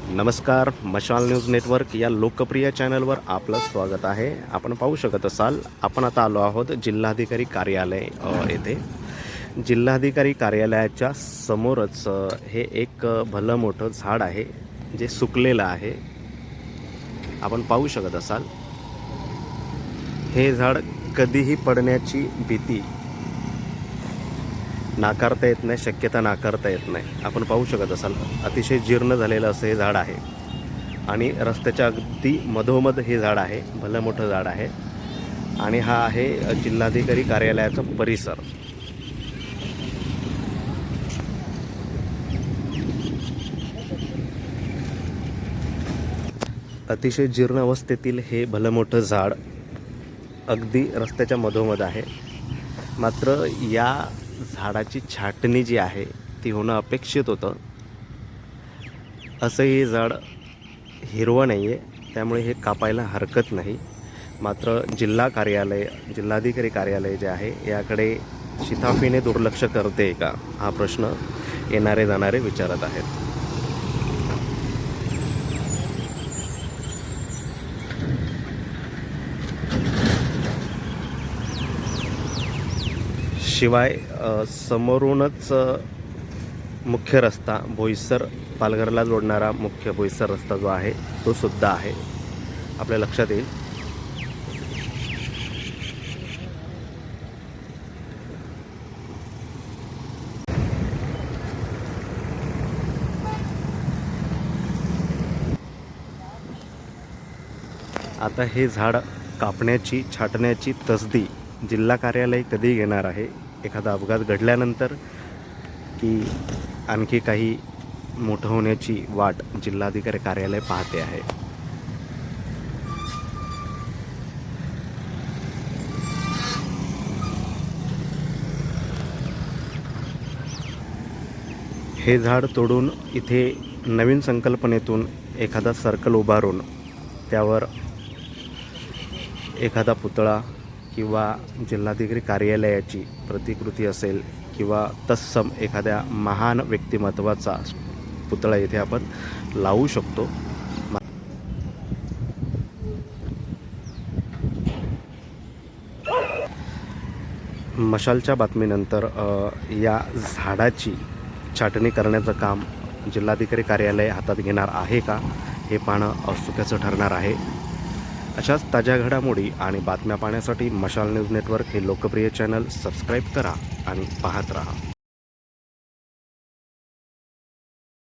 नमस्कार, मशाल news network या लोकप्रिय चॅनलवर आपलं स्वागत आहे। आपण पाहू शकत असाल, आपण आता आलो आहोत जिल्हाधिकारी कार्यालय येथे। जिल्हाधिकारी कार्यालयाच्या समोरच हे एक भलं मोठं झाड आहे जे सुकलेलं आहे। आपण पाहू शकत असाल, हे झाड कधीही पडण्याची भीती नाकारता येत नाही, शक्यता नाकारता येत नाही। आपण पाहू शकत असाल, अतिशय जीर्ण झालेलं असं हे झाड आहे आणि रस्त्याच्या अगदी मधोमध हे झाड आहे, भलं मोठं झाड आहे। आणि हा आहे जिल्हाधिकारी कार्यालयाचा परिसर। अतिशय जीर्ण अवस्थेतील हे भलं मोठं झाड अगदी रस्त्याच्या मधोमध आहे। मात्र या झाडाची छाटणी जी आहे ती होणं अपेक्षित होतं। असं हे झाड हिरवं नाही आहे, त्यामुळे हे कापायला हरकत नाही। मात्र जिल्हाधिकारी कार्यालय जे आहे याकडे शिताफीने दुर्लक्ष करते का, हा प्रश्न येणारे जाणारे विचारत आहेत। शिवाय समोरूनच मुख्य रस्ता बोईसर पालघरला जोडणारा मुख्य बोईसर रस्ता जो आहे तो सुद्धा आहे, आपल्या लक्षात येईल। आता हे झाड कापण्याची छाटण्याची तसदी जिल्हा कार्यालय कधी घेणार आहे? एखादा अपघात घडल्यानंतर की आणखी काही मोठं होण्याची वाट जिल्हाधिकारी कार्यालय पाहते आहे? हे झाड तोडून इथे नवीन संकल्पनेतून एखादा सर्कल उभारून त्यावर एखादा पुतळा किंवा जिल्हाधिकारी कार्यालयाची प्रतिकृती असेल किंवा तत्सम एखाद्या महान व्यक्तिमत्वाचा पुतळा इथे आपण लावू शकतो। मशालच्या बातमीनंतर या झाडाची छाटणी करण्याचं काम जिल्हाधिकारी कार्यालय हातात घेणार आहे का, हे पाहणं औत्सुक्याचं ठरणार आहे। अशाच ताज्या घडामोडी आणि बातम्या पाहण्यासाठी मशाल न्यूज नेटवर्क हे लोकप्रिय चॅनल सबस्क्राईब करा आणि पाहत राहा।